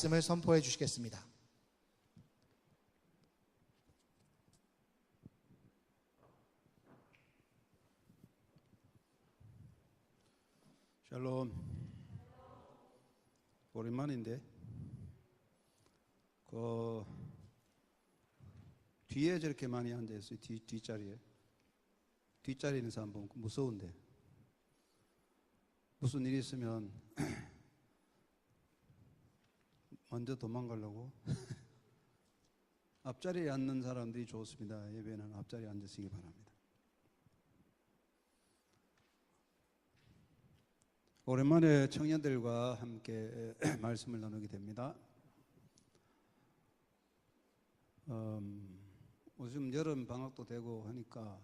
말씀을 선포해 주시겠습니다. 샬롬. 오랜만인데 뒤에 저렇게 많이 앉아있어요. 뒷자리에. 뒷자리에 있는 사람 보면 무서운데 무슨 일이 있으면 먼저 도망가려고 앞자리에 앉는 사람들이 좋습니다. 예배는 앞자리에 앉으시기 바랍니다. 오랜만에 청년들과 함께 말씀을 나누게 됩니다. 요즘 여름 방학도 되고 하니까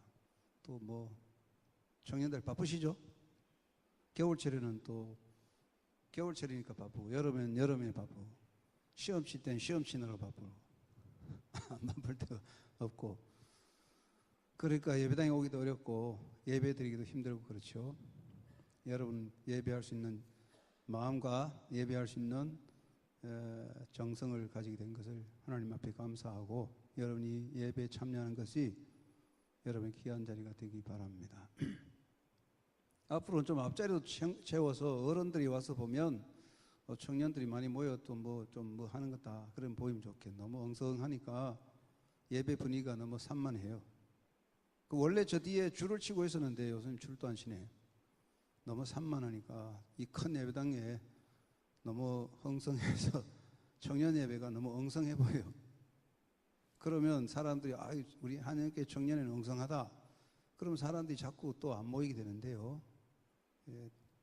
또 뭐 청년들 바쁘시죠? 겨울철에는 또 겨울철이니까 바쁘고, 여름엔 여름에 바쁘고, 시험치 때는 시험치느라 바쁘고 안 바쁠 데가 없고, 그러니까 예배당에 오기도 어렵고 예배 드리기도 힘들고 그렇죠. 여러분 예배할 수 있는 마음과 예배할 수 있는 정성을 가지게 된 것을 하나님 앞에 감사하고, 여러분이 예배에 참여하는 것이 여러분의 귀한 자리가 되기 바랍니다. 앞으로는 좀 앞자리도 채워서 어른들이 와서 보면 청년들이 많이 모여 또 뭐 하는 거다 그런 보이면 좋겠네. 너무 엉성하니까 예배 분위기가 너무 산만해요. 원래 저 뒤에 줄을 치고 있었는데 요즘 줄도 안 치네. 너무 산만하니까 이 큰 예배당에 너무 엉성해서 청년 예배가 너무 엉성해 보여요. 그러면 사람들이 우리 한영교회 청년회는 엉성하다. 그러면 사람들이 자꾸 또 안 모이게 되는데요.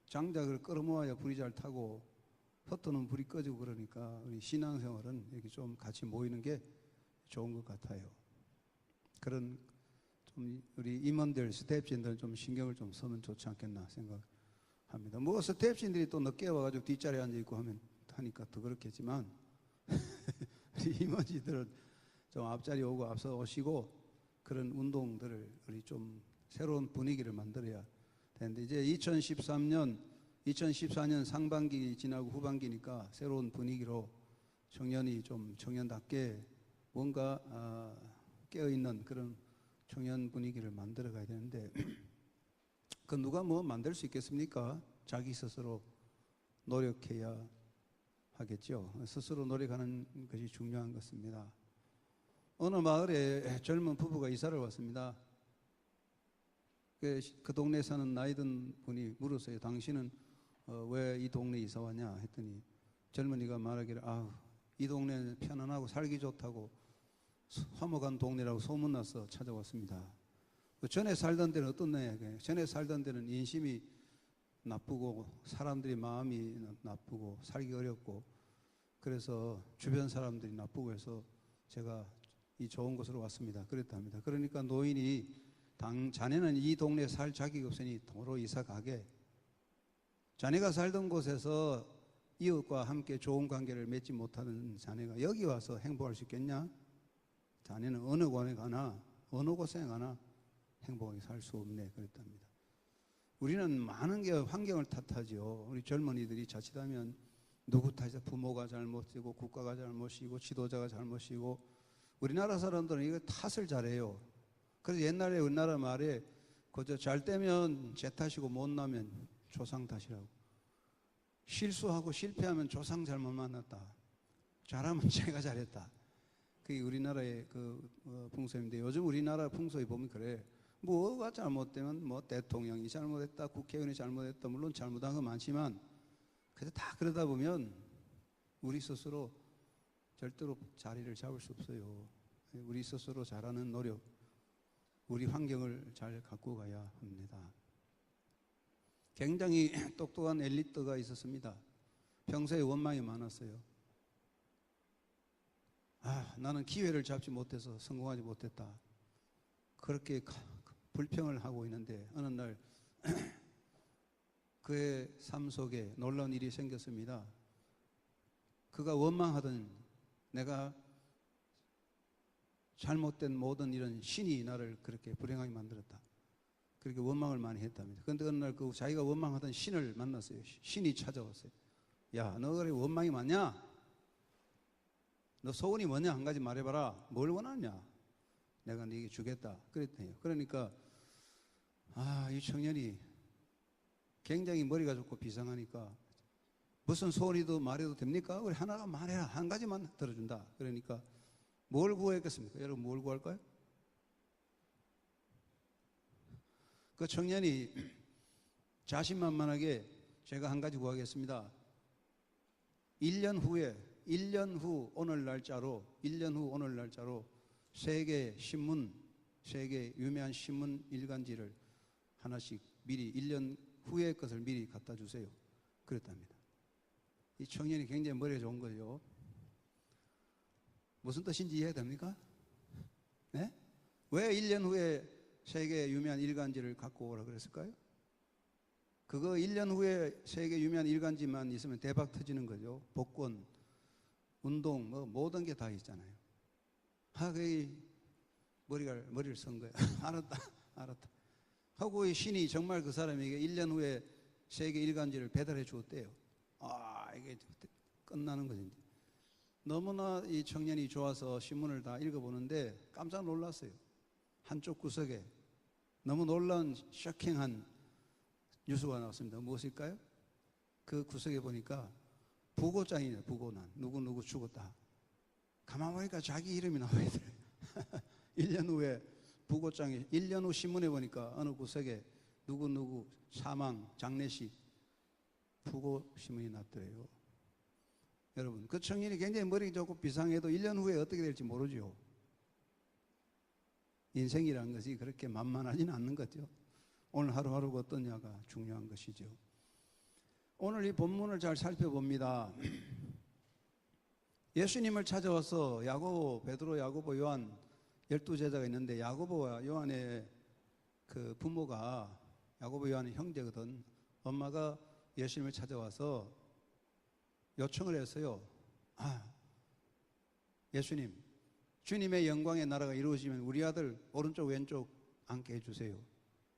장작을 끌어모아야 불이 잘 타고 흩어놓으면 불이 꺼지고, 그러니까 우리 신앙생활은 이렇게 좀 같이 모이는 게 좋은 것 같아요. 그런 좀 우리 임원들, 스태프진들 좀 신경을 좀 쓰면 좋지 않겠나 생각합니다. 뭐 스태프진들이 또 늦게 와가지고 뒷자리에 앉아있고 하니까 더 그렇겠지만 우리 임원진들은 좀 앞자리 오고 앞서 오시고 그런 운동들을 우리 좀 새로운 분위기를 만들어야 되는데, 이제 2014년 상반기 지나고 후반기니까 새로운 분위기로 청년이 좀 청년답게 뭔가 깨어있는 그런 청년 분위기를 만들어 가야 되는데 그 누가 뭐 만들 수 있겠습니까? 자기 스스로 노력해야 하겠죠. 스스로 노력하는 것이 중요한 것입니다. 어느 마을에 젊은 부부가 이사를 왔습니다. 그 동네에 사는 나이 든 분이 물었어요. 당신은 왜 이 동네에 이사 왔냐 했더니 젊은이가 말하기를 이 동네는 편안하고 살기 좋다고 화목한 동네라고 소문나서 찾아왔습니다. 전에 살던 데는 어떻냐? 전에 살던 데는 인심이 나쁘고 사람들이 마음이 나쁘고 살기 어렵고, 그래서 주변 사람들이 나쁘고 해서 제가 이 좋은 곳으로 왔습니다. 그랬답니다. 그러니까 노인이 자네는 이 동네에 살 자격이 없으니 도로 이사 가게. 자네가 살던 곳에서 이웃과 함께 좋은 관계를 맺지 못하는 자네가 여기 와서 행복할 수 있겠냐? 자네는 어느 곳에 가나 어느 곳에 가나 행복하게 살 수 없네. 그랬답니다. 우리는 많은 게 환경을 탓하죠. 우리 젊은이들이 자칫하면 누구 탓이야? 부모가 잘못이고 국가가 잘못이고 지도자가 잘못이고, 우리나라 사람들은 이거 탓을 잘해요. 그래서 옛날에 우리나라 말에 그저 잘 되면 제 탓이고 못나면 조상 탓이라고. 실수하고 실패하면 조상 잘못 만났다. 잘하면 제가 잘했다. 그게 우리나라의 풍습인데, 요즘 우리나라 풍속에 보면 그래. 뭐가 잘못되면 뭐 대통령이 잘못했다, 국회의원이 잘못했다, 물론 잘못한 건 많지만 그래서 다 그러다 보면 우리 스스로 절대로 자리를 잡을 수 없어요. 우리 스스로 잘하는 노력, 우리 환경을 잘 갖고 가야 합니다. 굉장히 똑똑한 엘리트가 있었습니다. 평소에 원망이 많았어요. 나는 기회를 잡지 못해서 성공하지 못했다. 그렇게 불평을 하고 있는데 어느 날 그의 삶 속에 놀라운 일이 생겼습니다. 그가 원망하던 내가 잘못된 모든 이런 신이 나를 그렇게 불행하게 만들었다. 그렇게 원망을 많이 했답니다. 그런데 어느 날 자기가 원망하던 신을 만났어요. 신이 찾아왔어요. 야, 너 그래 원망이 많냐? 너 소원이 뭐냐? 한 가지 말해봐라. 뭘 원하냐? 내가 네게 주겠다. 그랬대요. 그러니까 이 청년이 굉장히 머리가 좋고 비상하니까 무슨 소원이도 말해도 됩니까? 우리 하나가 말해라. 한 가지만 들어준다. 그러니까 뭘 구했겠습니까? 여러분 뭘 구할까요? 그 청년이 자신만만하게 제가 한 가지 구하겠습니다. 1년 후 오늘 날짜로 세계 유명한 신문 일간지를 하나씩 미리 1년 후의 것을 미리 갖다 주세요. 그랬답니다. 이 청년이 굉장히 머리가 좋은 거죠. 무슨 뜻인지 이해됩니까? 네? 왜 1년 후에 세계 유명한 일간지를 갖고 오라 그랬을까요? 그거 1년 후에 세계 유명한 일간지만 있으면 대박 터지는 거죠. 복권, 운동, 모든 게 다 있잖아요. 거기 머리를 쓴 거예요. 알았다. 하고 이 신이 정말 그 사람에게 1년 후에 세계 일간지를 배달해 주었대요. 이게 끝나는 거지. 너무나 이 청년이 좋아서 신문을 다 읽어보는데 깜짝 놀랐어요. 한쪽 구석에 너무 놀라운 쇼킹한 뉴스가 나왔습니다. 무엇일까요? 그 구석에 보니까 부고장이네요. 부고난. 누구 죽었다. 가만 보니까 자기 이름이 나와야 돼요. 1년 후에 부고장이 1년 후 신문에 보니까 어느 구석에 누구 사망 장례식 부고 신문이 났더래요. 여러분 그 청년이 굉장히 머리 좋고 비상해도 1년 후에 어떻게 될지 모르죠. 인생이라는 것이 그렇게 만만하지는 않는 거죠. 오늘 하루하루가 어떠냐가 중요한 것이죠. 오늘 이 본문을 잘 살펴봅니다. 예수님을 찾아와서 야고보, 베드로, 야고보, 요한 12제자가 있는데 야고보와 요한의 그 부모가 야고보, 요한의 형제거든. 엄마가 예수님을 찾아와서 요청을 했어요. 예수님, 주님의 영광의 나라가 이루어지면 우리 아들 오른쪽 왼쪽 앉게 해주세요.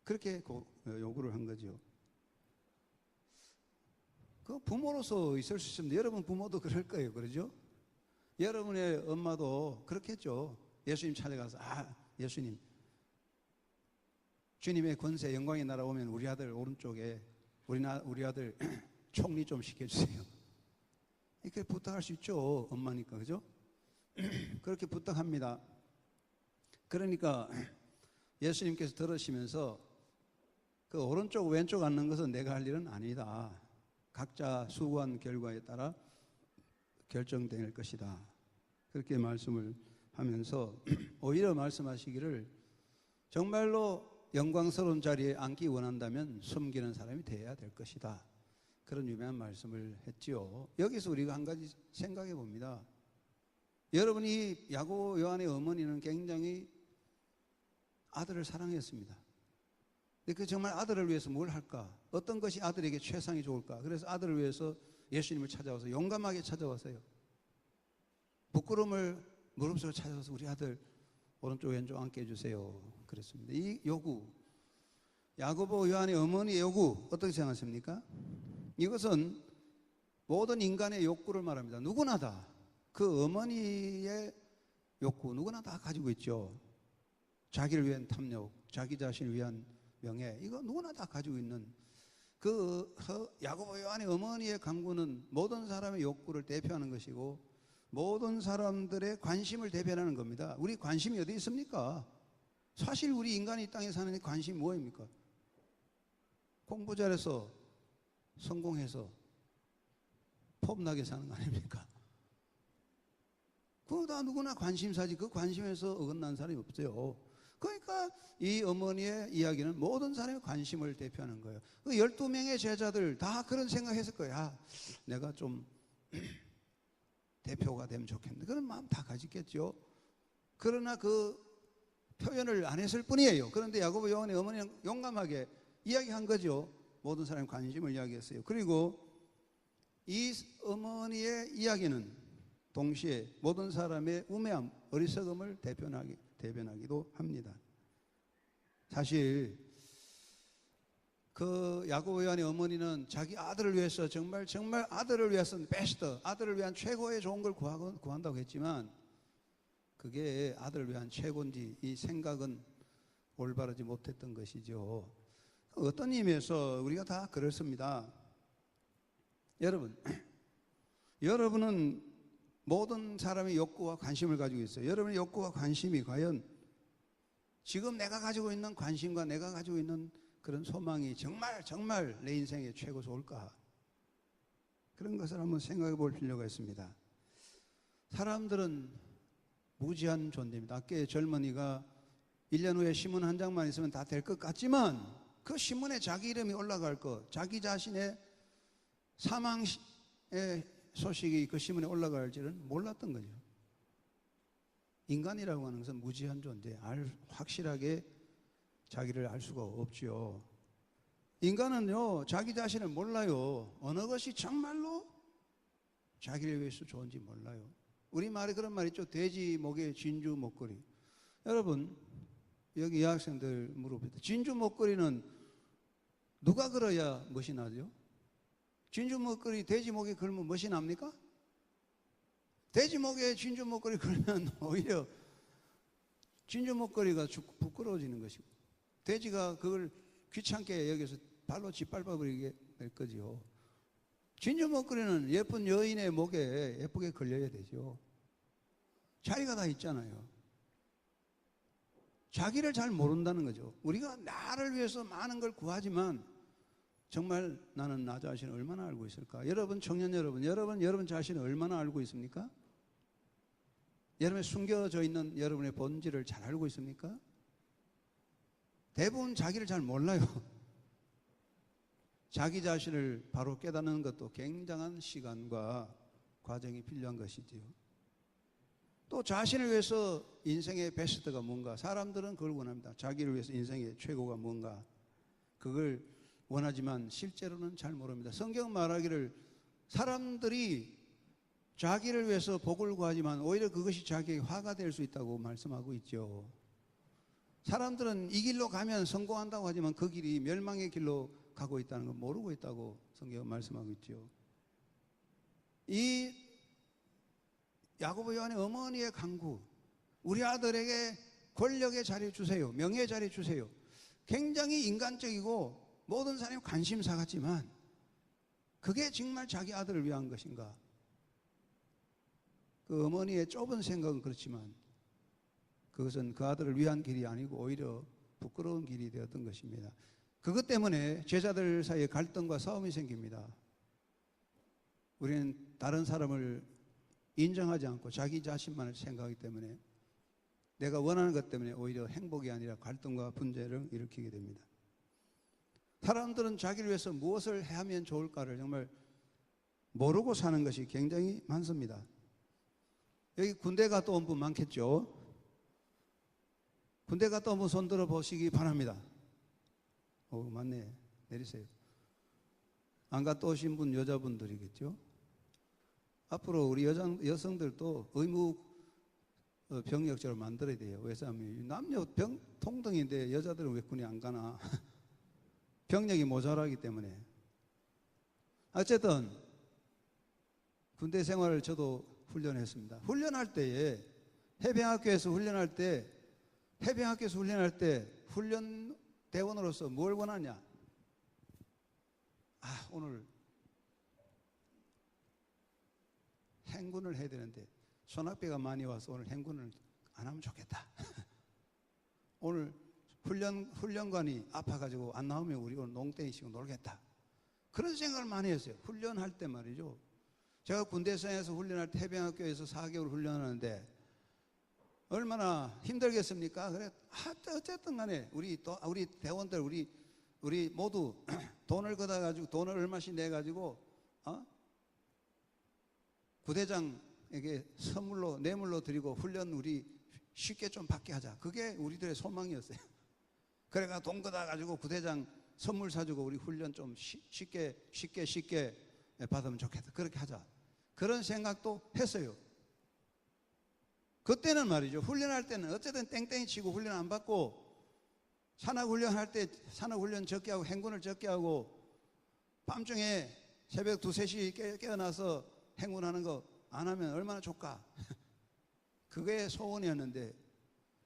그렇게 요구를 한 거죠. 그 부모로서 있을 수 있습니다. 여러분 부모도 그럴 거예요. 그러죠? 여러분의 엄마도 그렇겠죠. 예수님 찾아가서 예수님 주님의 권세 영광의 나라 오면 우리 아들 오른쪽에 우리 아들 총리 좀 시켜주세요. 이렇게 부탁할 수 있죠. 엄마니까. 그죠? 그렇게 부탁합니다. 그러니까 예수님께서 들으시면서 그 오른쪽 왼쪽 앉는 것은 내가 할 일은 아니다. 각자 수고한 결과에 따라 결정될 것이다. 그렇게 말씀을 하면서 오히려 말씀하시기를 정말로 영광스러운 자리에 앉기 원한다면 숨기는 사람이 되어야 될 것이다. 그런 유명한 말씀을 했지요. 여기서 우리가 한 가지 생각해 봅니다. 여러분이 야고보 요한의 어머니는 굉장히 아들을 사랑했습니다. 근데 그 정말 아들을 위해서 뭘 할까? 어떤 것이 아들에게 최상이 좋을까? 그래서 아들을 위해서 예수님을 찾아와서 용감하게 찾아왔어요. 부끄러움을 무릅쓰고 찾아와서 우리 아들 오른쪽 왼쪽 앉게 해주세요. 그랬습니다. 이 요구, 야고보 요한의 어머니의 요구 어떻게 생각하십니까? 이것은 모든 인간의 욕구를 말합니다. 누구나 다 그 어머니의 욕구 누구나 다 가지고 있죠. 자기를 위한 탐욕, 자기 자신을 위한 명예, 이거 누구나 다 가지고 있는 그 야고보 요한의 어머니의 강구는 모든 사람의 욕구를 대표하는 것이고 모든 사람들의 관심을 대변하는 겁니다. 우리 관심이 어디 있습니까? 사실 우리 인간이 이 땅에 사는 관심이 뭐입니까? 공부 잘해서 성공해서 폼나게 사는 거 아닙니까? 그거 다 누구나 관심사지. 그 관심에서 어긋난 사람이 없어요. 그러니까 이 어머니의 이야기는 모든 사람의 관심을 대표하는 거예요. 그 12명의 제자들 다 그런 생각했을 거야. 내가 좀 대표가 되면 좋겠는데 그런 마음 다 가지겠죠. 그러나 그 표현을 안 했을 뿐이에요. 그런데 야고보 요한의 어머니는 용감하게 이야기한 거죠. 모든 사람의 관심을 이야기했어요. 그리고 이 어머니의 이야기는 동시에 모든 사람의 우매함, 어리석음을 대변하기도 합니다. 사실 그 야고보 요한의 어머니는 자기 아들을 위해서 정말 아들을 위해서 베스트, 아들을 위한 최고의 좋은 걸 구한다고 했지만 그게 아들을 위한 최고인지 이 생각은 올바르지 못했던 것이죠. 어떤 의미에서 우리가 다 그렇습니다. 여러분은 모든 사람의 욕구와 관심을 가지고 있어요. 여러분의 욕구와 관심이 과연 지금 내가 가지고 있는 관심과 내가 가지고 있는 그런 소망이 정말 내 인생의 최고 좋을까? 그런 것을 한번 생각해 볼 필요가 있습니다. 사람들은 무지한 존재입니다. 아까 젊은이가 1년 후에 신문 한 장만 있으면 다 될 것 같지만 그 신문에 자기 이름이 올라갈 것, 자기 자신의 사망의 소식이 그 신문에 올라갈 줄은 몰랐던 거죠. 인간이라고 하는 것은 무지한 존재, 확실하게 자기를 알 수가 없죠. 인간은요, 자기 자신을 몰라요. 어느 것이 정말로 자기를 위해서 좋은지 몰라요. 우리 말에 그런 말 있죠. 돼지 목에 진주 목걸이. 여러분, 여기 여학생들 물어봅니다. 진주 목걸이는 누가 걸어야 멋이 나죠? 진주 목걸이 돼지 목에 걸면 멋이 납니까? 돼지 목에 진주 목걸이 걸면 오히려 진주 목걸이가 부끄러워지는 것이고 돼지가 그걸 귀찮게 여기서 발로 짓밟아버리게 될 거죠. 진주 목걸이는 예쁜 여인의 목에 예쁘게 걸려야 되죠. 자리가 다 있잖아요. 자기를 잘 모른다는 거죠. 우리가 나를 위해서 많은 걸 구하지만 정말 나는 나 자신을 얼마나 알고 있을까? 여러분, 청년 여러분 자신을 얼마나 알고 있습니까? 여러분의 숨겨져 있는 여러분의 본질을 잘 알고 있습니까? 대부분 자기를 잘 몰라요. 자기 자신을 바로 깨닫는 것도 굉장한 시간과 과정이 필요한 것이지요. 또 자신을 위해서 인생의 베스트가 뭔가, 사람들은 그걸 원합니다. 자기를 위해서 인생의 최고가 뭔가, 그걸 원하지만 실제로는 잘 모릅니다. 성경은 말하기를 사람들이 자기를 위해서 복을 구하지만 오히려 그것이 자기에게 화가 될 수 있다고 말씀하고 있죠. 사람들은 이 길로 가면 성공한다고 하지만 그 길이 멸망의 길로 가고 있다는 걸 모르고 있다고 성경은 말씀하고 있죠. 이 야고보 요한의 어머니의 간구, 우리 아들에게 권력의 자리 주세요, 명예의 자리 주세요. 굉장히 인간적이고 모든 사람이 관심사 같지만 그게 정말 자기 아들을 위한 것인가? 그 어머니의 좁은 생각은 그렇지만 그것은 그 아들을 위한 길이 아니고 오히려 부끄러운 길이 되었던 것입니다. 그것 때문에 제자들 사이에 갈등과 싸움이 생깁니다. 우리는 다른 사람을 인정하지 않고 자기 자신만을 생각하기 때문에 내가 원하는 것 때문에 오히려 행복이 아니라 갈등과 분쟁을 일으키게 됩니다. 사람들은 자기를 위해서 무엇을 하면 좋을까를 정말 모르고 사는 것이 굉장히 많습니다. 여기 군대 갔다 온 분 많겠죠? 군대 갔다 온 분 손 들어 보시기 바랍니다. 맞네. 내리세요. 안 갔다 오신 분 여자분들이겠죠? 앞으로 우리 여성들도 의무 병력제로 만들어야 돼요. 왜냐하면 남녀 동등인데 여자들은 왜 군에 안 가나? 병력이 모자라기 때문에. 어쨌든 군대 생활을 저도 훈련했습니다. 훈련할 때에 해병학교에서 훈련할 때 훈련 대원으로서 뭘 원하냐? 오늘 행군을 해야 되는데 소낙비가 많이 와서 오늘 행군을 안 하면 좋겠다. 오늘 훈련관이 아파가지고 안 나오면 우리 오늘 농땡이 치고 놀겠다. 그런 생각을 많이 했어요. 훈련할 때 말이죠. 제가 군대생에서 훈련할 때 해병학교에서 4개월 훈련하는데 얼마나 힘들겠습니까? 그래, 어쨌든 간에 우리 대원들, 우리 모두 돈을 걷어가지고 돈을 얼마씩 내가지고 부대장에게 뇌물로 드리고 훈련 우리 쉽게 좀 받게 하자. 그게 우리들의 소망이었어요. 그래가 돈 걷어가지고 부대장 선물 사주고 우리 훈련 좀 쉽게 받으면 좋겠다. 그렇게 하자. 그런 생각도 했어요. 그때는 말이죠. 훈련할 때는 어쨌든 땡땡이 치고 훈련 안 받고 산악훈련 할 때 산악훈련 적게 하고 행군을 적게 하고 밤중에 새벽 2, 3시 깨어나서 행군하는 거 안 하면 얼마나 좋까? 그게 소원이었는데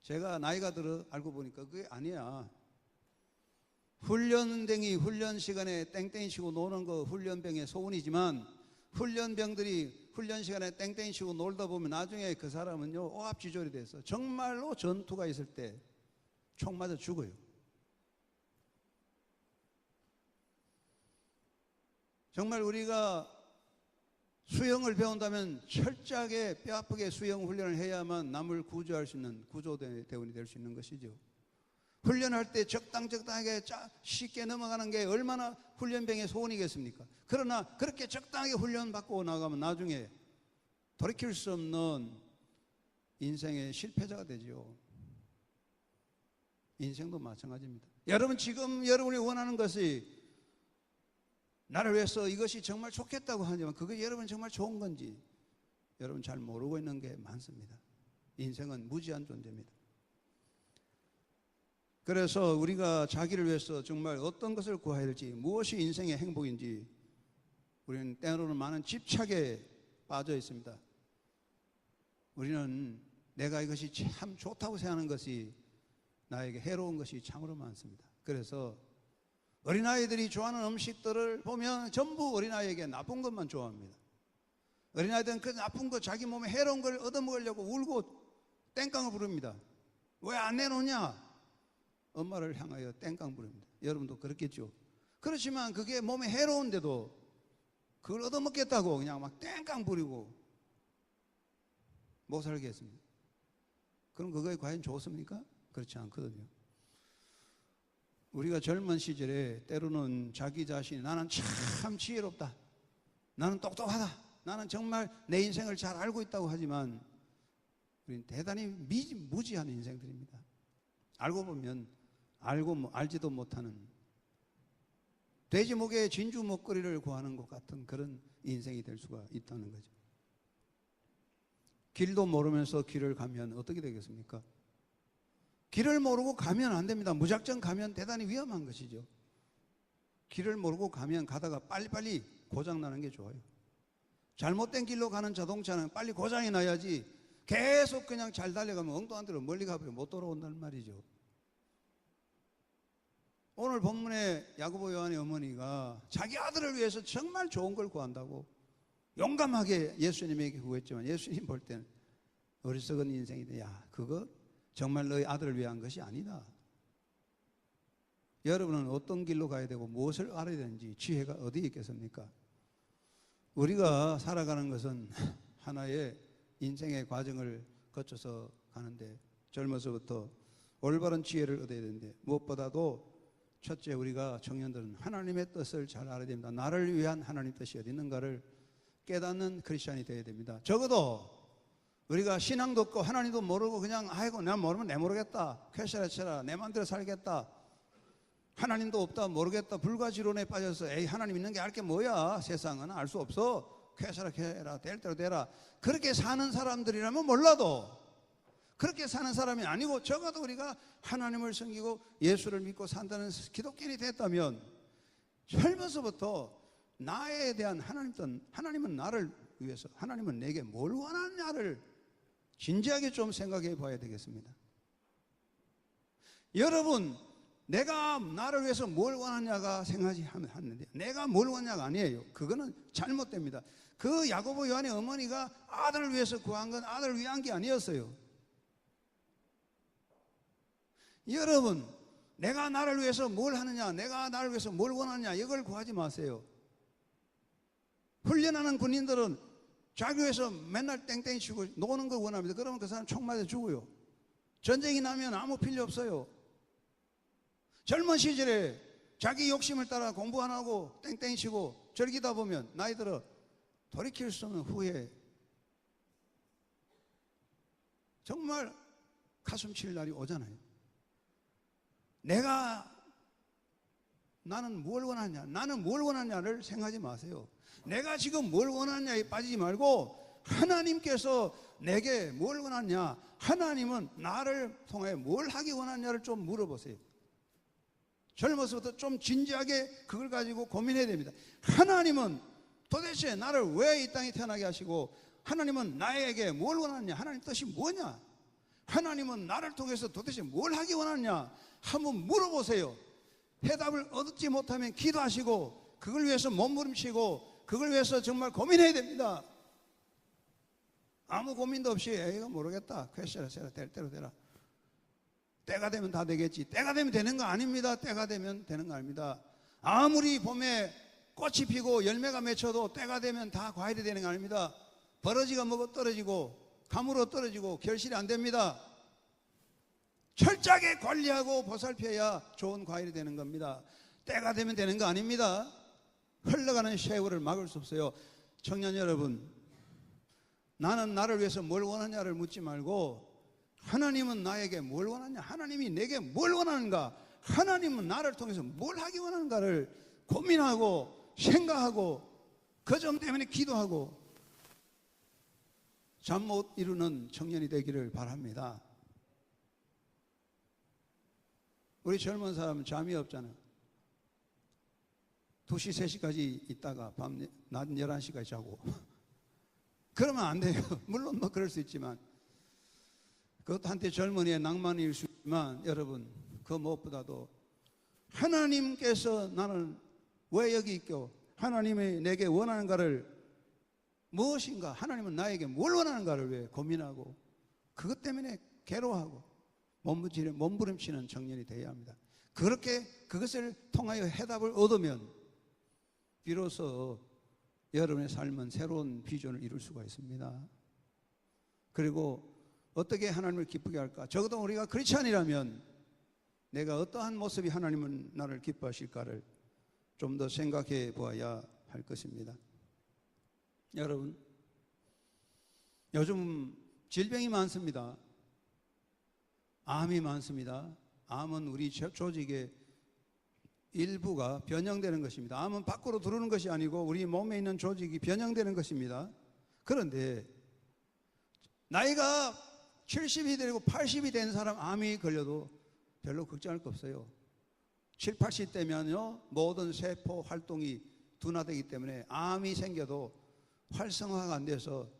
제가 나이가 들어 알고 보니까 그게 아니야. 훈련병이 훈련 시간에 땡땡이 치고 노는 거 훈련병의 소원이지만 훈련병들이 훈련 시간에 땡땡이 치고 놀다 보면 나중에 그 사람은요 오합지졸이 돼서 정말로 전투가 있을 때 총 맞아 죽어요. 정말 우리가 수영을 배운다면 철저하게 뼈아프게 수영 훈련을 해야만 남을 구조할 수 있는 구조대원이 될 수 있는 것이죠. 훈련할 때 적당하게 쉽게 넘어가는 게 얼마나 훈련병의 소원이겠습니까? 그러나 그렇게 적당하게 훈련받고 나가면 나중에 돌이킬 수 없는 인생의 실패자가 되죠. 인생도 마찬가지입니다. 여러분 지금 여러분이 원하는 것이 나를 위해서 이것이 정말 좋겠다고 하지만 그게 여러분 정말 좋은 건지 여러분 잘 모르고 있는 게 많습니다. 인생은 무지한 존재입니다. 그래서 우리가 자기를 위해서 정말 어떤 것을 구해야 될지 무엇이 인생의 행복인지 우리는 때로는 많은 집착에 빠져 있습니다. 우리는 내가 이것이 참 좋다고 생각하는 것이 나에게 해로운 것이 참으로 많습니다. 그래서 어린아이들이 좋아하는 음식들을 보면 전부 어린아이에게 나쁜 것만 좋아합니다. 어린아이들은 그 나쁜 것, 자기 몸에 해로운 걸 얻어먹으려고 울고 땡깡을 부릅니다. 왜 안 내놓냐? 엄마를 향하여 땡깡 부릅니다. 여러분도 그렇겠죠? 그렇지만 그게 몸에 해로운데도 그걸 얻어먹겠다고 그냥 막 땡깡 부리고 못 살겠습니다. 그럼 그거에 과연 좋습니까? 그렇지 않거든요. 우리가 젊은 시절에 때로는 자기 자신이 나는 참 지혜롭다, 나는 똑똑하다, 나는 정말 내 인생을 잘 알고 있다고 하지만 우리는 대단히 무지한 인생들입니다. 알고 보면 알지도 못하는 돼지 목에 진주 목걸이를 구하는 것 같은 그런 인생이 될 수가 있다는 거죠. 길도 모르면서 길을 가면 어떻게 되겠습니까? 길을 모르고 가면 안 됩니다. 무작정 가면 대단히 위험한 것이죠. 길을 모르고 가면 가다가 빨리빨리 고장나는 게 좋아요. 잘못된 길로 가는 자동차는 빨리 고장이 나야지 계속 그냥 잘 달려가면 엉뚱한 데로 멀리 가버리면 못 돌아온다는 말이죠. 오늘 본문에 야고보 요한의 어머니가 자기 아들을 위해서 정말 좋은 걸 구한다고 용감하게 예수님에게 구했지만 예수님 볼 때는 어리석은 인생이다. 야, 그거 정말 너희 아들을 위한 것이 아니다. 여러분은 어떤 길로 가야 되고 무엇을 알아야 되는지 지혜가 어디에 있겠습니까? 우리가 살아가는 것은 하나의 인생의 과정을 거쳐서 가는데 젊어서부터 올바른 지혜를 얻어야 되는데 무엇보다도 첫째 우리가 청년들은 하나님의 뜻을 잘 알아야 됩니다. 나를 위한 하나님 뜻이 어디 있는가를 깨닫는 크리스찬이 되어야 됩니다. 적어도 우리가 신앙도 없고 하나님도 모르고 그냥 아이고 내가 모르면 내 모르겠다, 쾌샤라쳐라, 내 마음대로 살겠다, 하나님도 없다, 모르겠다, 불가지론에 빠져서 에이 하나님 있는 게 알 게 뭐야, 세상은 알 수 없어, 쾌샤라해라, 될 대로 되라, 그렇게 사는 사람들이라면 몰라도 그렇게 사는 사람이 아니고 적어도 우리가 하나님을 섬기고 예수를 믿고 산다는 기독교인이 됐다면 젊어서부터 나에 대한 하나님은 나를 위해서, 하나님은 내게 뭘 원하느냐를 진지하게 좀 생각해 봐야 되겠습니다. 여러분, 내가 나를 위해서 뭘 원하냐가 생각하는데 내가 뭘 원하냐가 아니에요. 그거는 잘못됩니다. 그 야고보 요한의 어머니가 아들을 위해서 구한 건 아들을 위한 게 아니었어요. 여러분, 내가 나를 위해서 뭘 하느냐, 내가 나를 위해서 뭘 원하느냐 이걸 구하지 마세요. 훈련하는 군인들은 자기 위해서 맨날 땡땡이 치고 노는 걸 원합니다. 그러면 그 사람 총 맞아 죽어요. 전쟁이 나면 아무 필요 없어요. 젊은 시절에 자기 욕심을 따라 공부 안 하고 땡땡이 치고 즐기다 보면 나이 들어 돌이킬 수 없는 후회, 정말 가슴 칠 날이 오잖아요. 나는 뭘 원하냐, 나는 뭘 원하냐를 생각하지 마세요. 내가 지금 뭘 원하냐에 빠지지 말고 하나님께서 내게 뭘 원하냐, 하나님은 나를 통해 뭘 하기 원하냐를 좀 물어보세요. 젊어서부터 좀 진지하게 그걸 가지고 고민해야 됩니다. 하나님은 도대체 나를 왜 이 땅에 태어나게 하시고, 하나님은 나에게 뭘 원하느냐, 하나님 뜻이 뭐냐, 하나님은 나를 통해서 도대체 뭘 하기 원하느냐 한번 물어보세요. 해답을 얻지 못하면 기도하시고, 그걸 위해서 몸부림치고, 그걸 위해서 정말 고민해야 됩니다. 아무 고민도 없이 이거 모르겠다, 퀘셔라 세라, 될 대로 되라, 때가 되면 다 되겠지, 때가 되면 되는 거 아닙니다. 때가 되면 되는 거 아닙니다. 아무리 봄에 꽃이 피고 열매가 맺혀도 때가 되면 다 과일이 되는 거 아닙니다. 버러지가 먹어 떨어지고 가물어 떨어지고 결실이 안 됩니다. 철저하게 관리하고 보살펴야 좋은 과일이 되는 겁니다. 때가 되면 되는 거 아닙니다. 흘러가는 세월을 막을 수 없어요. 청년 여러분, 나는 나를 위해서 뭘 원하냐를 묻지 말고, 하나님은 나에게 뭘 원하냐, 하나님이 내게 뭘 원하는가, 하나님은 나를 통해서 뭘 하기 원하는가를 고민하고 생각하고, 그 점 때문에 기도하고 잠 못 이루는 청년이 되기를 바랍니다. 우리 젊은 사람은 잠이 없잖아요. 2시, 3시까지 있다가 낮 11시까지 자고 그러면 안 돼요. 물론 뭐 그럴 수 있지만, 그것도 한때 젊은이의 낭만일 수 있지만, 여러분, 그 무엇보다도 하나님께서 나는 왜 여기 있고, 하나님이 내게 원하는가를 무엇인가, 하나님은 나에게 뭘 원하는가를 왜 고민하고, 그것 때문에 괴로워하고 몸부림치는 청년이 되어야 합니다. 그렇게 그것을 통하여 해답을 얻으면 비로소 여러분의 삶은 새로운 비전을 이룰 수가 있습니다. 그리고 어떻게 하나님을 기쁘게 할까? 적어도 우리가 크리스찬이라면 내가 어떠한 모습이 하나님은 나를 기뻐하실까를 좀 더 생각해 보아야 할 것입니다. 여러분, 요즘 질병이 많습니다. 암이 많습니다. 암은 우리 조직의 일부가 변형되는 것입니다. 암은 밖으로 들어오는 것이 아니고 우리 몸에 있는 조직이 변형되는 것입니다. 그런데 나이가 70이 되고 80이 된 사람 암이 걸려도 별로 걱정할 거 없어요. 7, 80 되면요, 모든 세포 활동이 둔화되기 때문에 암이 생겨도 활성화가 안 돼서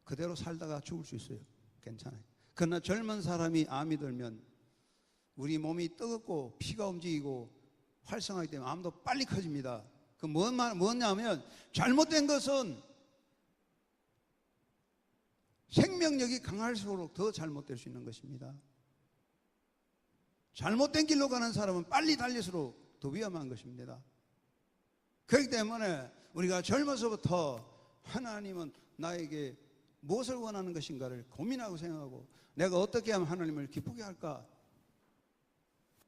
그대로 살다가 죽을 수 있어요. 괜찮아요. 그러나 젊은 사람이 암이 들면 우리 몸이 뜨겁고 피가 움직이고 활성화하기 때문에 암도 빨리 커집니다. 그 뭐냐면, 잘못된 것은 생명력이 강할수록 더 잘못될 수 있는 것입니다. 잘못된 길로 가는 사람은 빨리 달릴수록 더 위험한 것입니다. 그렇기 때문에 우리가 젊어서부터 하나님은 나에게 무엇을 원하는 것인가를 고민하고 생각하고, 내가 어떻게 하면 하나님을 기쁘게 할까?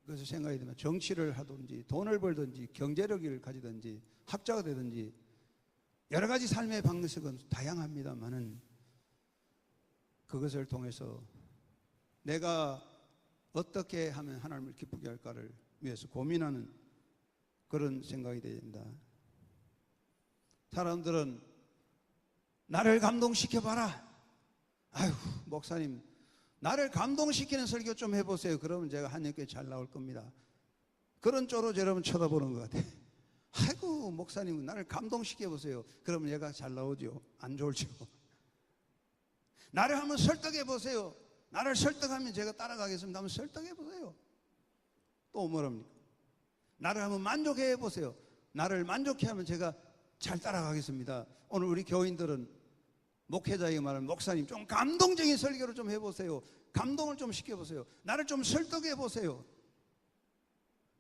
그래서 생각이 되면 정치를 하든지 돈을 벌든지 경제력을 가지든지 학자가 되든지 여러 가지 삶의 방식은 다양합니다만은, 그것을 통해서 내가 어떻게 하면 하나님을 기쁘게 할까를 위해서 고민하는 그런 생각이 됩니다. 사람들은 나를 감동시켜봐라. 아유, 목사님, 나를 감동시키는 설교 좀 해보세요. 그러면 제가 한영교회 잘 나올 겁니다. 그런 쪽으로 여러분 쳐다보는 것 같아요. 아이고, 목사님은 나를 감동시켜보세요. 그러면 얘가 잘 나오죠. 안 좋을죠. 나를 한번 설득해보세요. 나를 설득하면 제가 따라가겠습니다. 한번 설득해보세요. 또 뭐랍니까? 나를 한번 만족해보세요. 나를 만족해하면 제가 잘 따라가겠습니다. 오늘 우리 교인들은 목회자에게 말하면, 목사님 좀 감동적인 설교를 좀 해보세요. 감동을 좀 시켜보세요. 나를 좀 설득해보세요.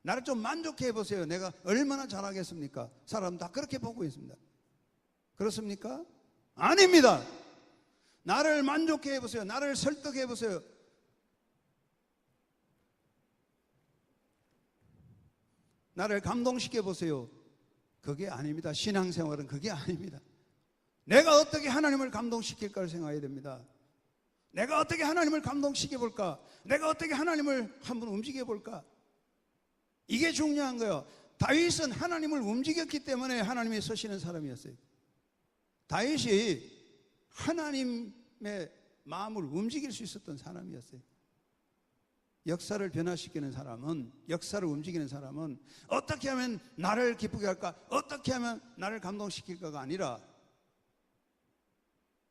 나를 좀 만족해보세요. 내가 얼마나 잘하겠습니까? 사람 다 그렇게 보고 있습니다. 그렇습니까? 아닙니다. 나를 만족해보세요. 나를 설득해보세요. 나를 감동시켜보세요. 그게 아닙니다. 신앙생활은 그게 아닙니다. 내가 어떻게 하나님을 감동시킬까를 생각해야 됩니다. 내가 어떻게 하나님을 감동시켜볼까? 내가 어떻게 하나님을 한번 움직여볼까? 이게 중요한 거예요. 다윗은 하나님을 움직였기 때문에 하나님이 서시는 사람이었어요. 다윗이 하나님의 마음을 움직일 수 있었던 사람이었어요. 역사를 변화시키는 사람은, 역사를 움직이는 사람은 어떻게 하면 나를 기쁘게 할까? 어떻게 하면 나를 감동시킬까가 아니라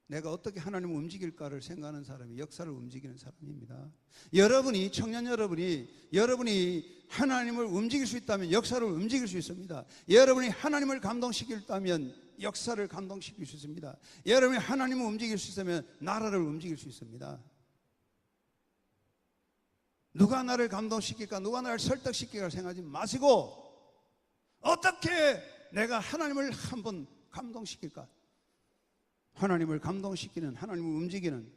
내가 어떻게 하나님을 움직일까를 생각하는 사람이 역사를 움직이는 사람입니다. 여러분이, 청년 여러분이 하나님을 움직일 수 있다면 역사를 움직일 수 있습니다. 여러분이 하나님을 감동시킬다면 역사를 감동시킬 수 있습니다. 여러분이 하나님을 움직일 수 있으면 나라를 움직일 수 있습니다. 누가 나를 감동시킬까, 누가 나를 설득시킬까 생각하지 마시고 어떻게 내가 하나님을 한번 감동시킬까, 하나님을 감동시키는, 하나님을 움직이는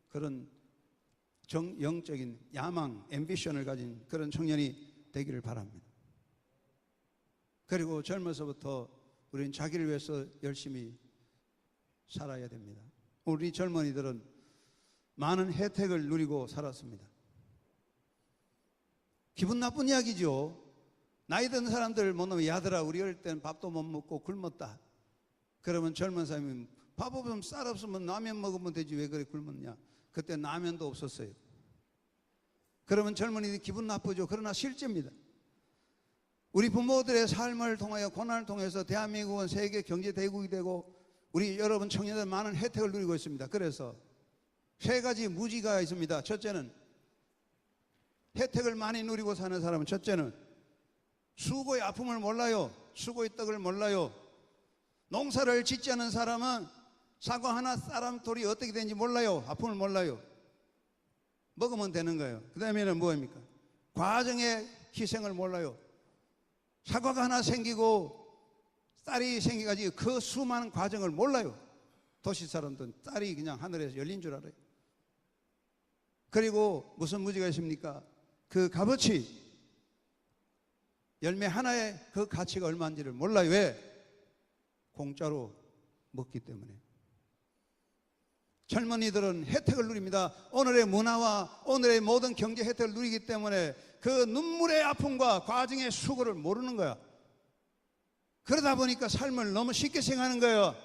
그런 영적인 야망, 앰비션을 가진 그런 청년이 되기를 바랍니다. 그리고 젊어서부터 우리는 자기를 위해서 열심히 살아야 됩니다. 우리 젊은이들은 많은 혜택을 누리고 살았습니다. 기분 나쁜 이야기죠. 나이 든 사람들 만나면 야들아 우리 어릴 때는 밥도 못 먹고 굶었다. 그러면 젊은 사람이 밥 없으면 쌀 없으면 라면 먹으면 되지 왜 그래 굶었냐. 그때 라면도 없었어요. 그러면 젊은이들이 기분 나쁘죠. 그러나 실제입니다. 우리 부모들의 삶을 통하여, 고난을 통해서 대한민국은 세계 경제 대국이 되고 우리 여러분 청년들 많은 혜택을 누리고 있습니다. 그래서 세 가지 무지가 있습니다. 첫째는, 혜택을 많이 누리고 사는 사람은 첫째는 수고의 아픔을 몰라요. 수고의 떡을 몰라요. 농사를 짓지 않은 사람은 사과 하나 쌀람돌이 어떻게 되는지 몰라요. 아픔을 몰라요. 먹으면 되는 거예요. 그 다음에는 뭐입니까? 과정의 희생을 몰라요. 사과가 하나 생기고 쌀이 생겨가지고 그 수많은 과정을 몰라요. 도시 사람들은 쌀이 그냥 하늘에서 열린 줄 알아요. 그리고 무슨 무지가 있습니까? 그 값어치, 열매 하나의 그 가치가 얼마인지를 몰라요. 왜? 공짜로 먹기 때문에. 젊은이들은 혜택을 누립니다. 오늘의 문화와 오늘의 모든 경제 혜택을 누리기 때문에 그 눈물의 아픔과 과정의 수고를 모르는 거야. 그러다 보니까 삶을 너무 쉽게 생각하는 거예요.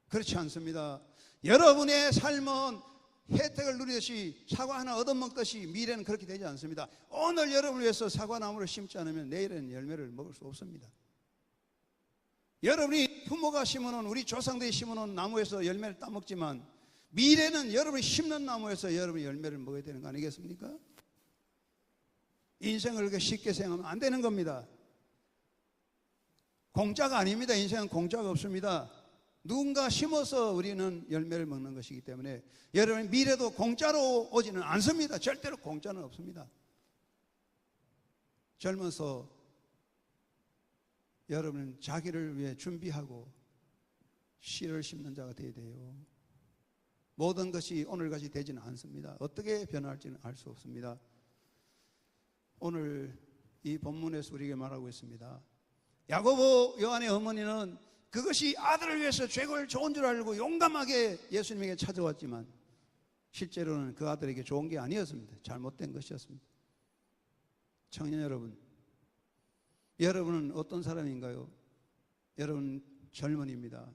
그렇지 않습니다. 여러분의 삶은 혜택을 누리듯이 사과 하나 얻어먹듯이 미래는 그렇게 되지 않습니다. 오늘 여러분을 위해서 사과나무를 심지 않으면 내일은 열매를 먹을 수 없습니다. 여러분이 부모가 심어놓은, 우리 조상들이 심어놓은 나무에서 열매를 따먹지만 미래는 여러분이 심는 나무에서 여러분이 열매를 먹어야 되는 거 아니겠습니까? 인생을 그렇게 쉽게 생각하면 안 되는 겁니다. 공짜가 아닙니다. 인생은 공짜가 없습니다. 누군가 심어서 우리는 열매를 먹는 것이기 때문에 여러분의 미래도 공짜로 오지는 않습니다. 절대로 공짜는 없습니다. 젊어서 여러분은 자기를 위해 준비하고 씨를 심는 자가 되어야 돼요. 모든 것이 오늘같이 되지는 않습니다. 어떻게 변할지는 알 수 없습니다. 오늘 이 본문에서 우리에게 말하고 있습니다. 야고보 요한의 어머니는 그것이 아들을 위해서 최고의 좋은 줄 알고 용감하게 예수님에게 찾아왔지만 실제로는 그 아들에게 좋은 게 아니었습니다. 잘못된 것이었습니다. 청년 여러분, 여러분은 어떤 사람인가요? 여러분 젊은이입니다.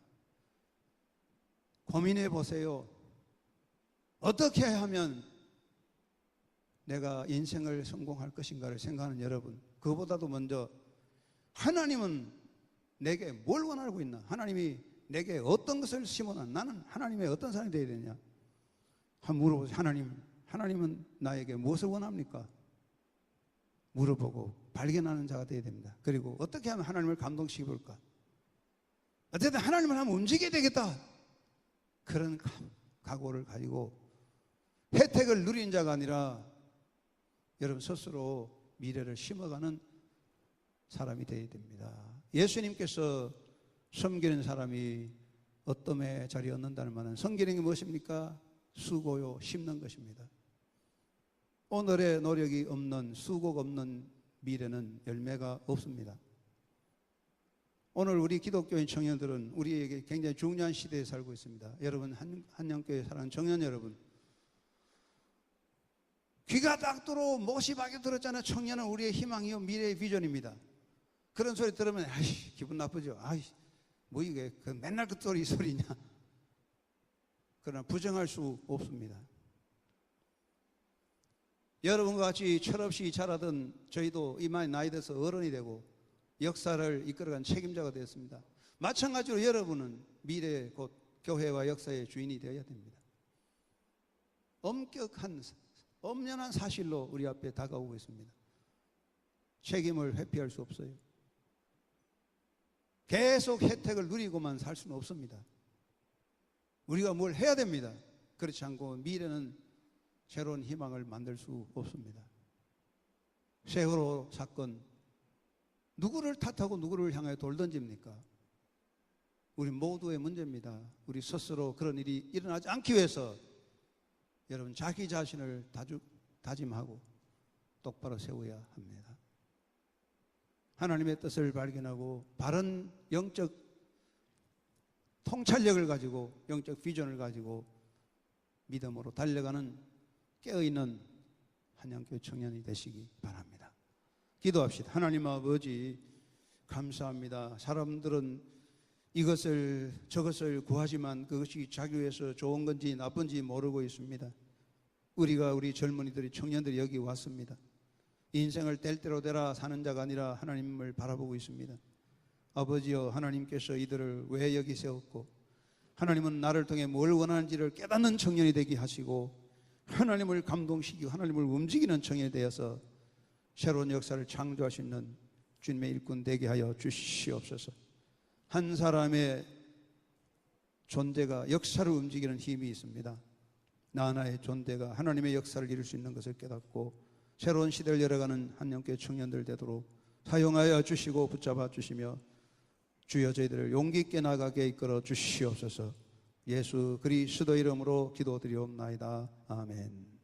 고민해 보세요. 어떻게 하면 내가 인생을 성공할 것인가를 생각하는 여러분, 그거보다도 먼저 하나님은 내게 뭘 원하고 있나? 하나님이 내게 어떤 것을 심어놔? 나는 하나님의 어떤 사람이 되어야 되냐? 한번 물어보세요. 하나님은 나에게 무엇을 원합니까? 물어보고 발견하는 자가 되어야 됩니다. 그리고 어떻게 하면 하나님을 감동시켜볼까? 어쨌든 하나님을 한번 움직여야 되겠다. 그런 각오를 가지고 혜택을 누린 자가 아니라 여러분 스스로 미래를 심어가는 사람이 되어야 됩니다. 예수님께서 섬기는 사람이 어떠함의 자리에 얻는다는 말은 섬기는 게 무엇입니까? 수고요, 심는 것입니다. 오늘의 노력이 없는, 수고가 없는 미래는 열매가 없습니다. 오늘 우리 기독교인 청년들은 우리에게 굉장히 중요한 시대에 살고 있습니다. 여러분, 한영교회 사랑하는 청년 여러분, 귀가 딱 들어 못이 박여 들었잖아요. 청년은 우리의 희망이요 미래의 비전입니다. 그런 소리 들으면 아이 기분 나쁘죠. 아이 뭐 이게 그 맨날 그 소리 이 소리냐. 그러나 부정할 수 없습니다. 여러분과 같이 철없이 자라던 저희도 이만 나이 돼서 어른이 되고 역사를 이끌어간 책임자가 되었습니다. 마찬가지로 여러분은 미래 곧 교회와 역사의 주인이 되어야 됩니다. 엄격한 엄연한 사실로 우리 앞에 다가오고 있습니다. 책임을 회피할 수 없어요. 계속 혜택을 누리고만 살 수는 없습니다. 우리가 뭘 해야 됩니다. 그렇지 않고 미래는 새로운 희망을 만들 수 없습니다. 세월호 사건, 누구를 탓하고 누구를 향해 돌 던집니까? 우리 모두의 문제입니다. 우리 스스로 그런 일이 일어나지 않기 위해서 여러분 자기 자신을 다짐하고 똑바로 세워야 합니다. 하나님의 뜻을 발견하고 바른 영적 통찰력을 가지고 영적 비전을 가지고 믿음으로 달려가는 깨어있는 한양교회 청년이 되시기 바랍니다. 기도합시다. 하나님 아버지 감사합니다. 사람들은 이것을 저것을 구하지만 그것이 자기 위해서 좋은 건지 나쁜지 모르고 있습니다. 우리 젊은이들이 청년들이 여기 왔습니다. 인생을 뗄 대로 되라 사는 자가 아니라 하나님을 바라보고 있습니다. 아버지여, 하나님께서 이들을 왜 여기 세웠고 하나님은 나를 통해 뭘 원하는지를 깨닫는 청년이 되게 하시고 하나님을 감동시키고 하나님을 움직이는 청년이 되어서 새로운 역사를 창조할 수 있는 주님의 일꾼 되게 하여 주시옵소서. 한 사람의 존재가 역사를 움직이는 힘이 있습니다. 나 하나의 존재가 하나님의 역사를 이룰 수 있는 것을 깨닫고 새로운 시대를 열어가는 한영교회 청년들 되도록 사용하여 주시고 붙잡아 주시며 주여 저희들을 용기 있게 나가게 이끌어 주시옵소서. 예수 그리스도 이름으로 기도드리옵나이다. 아멘.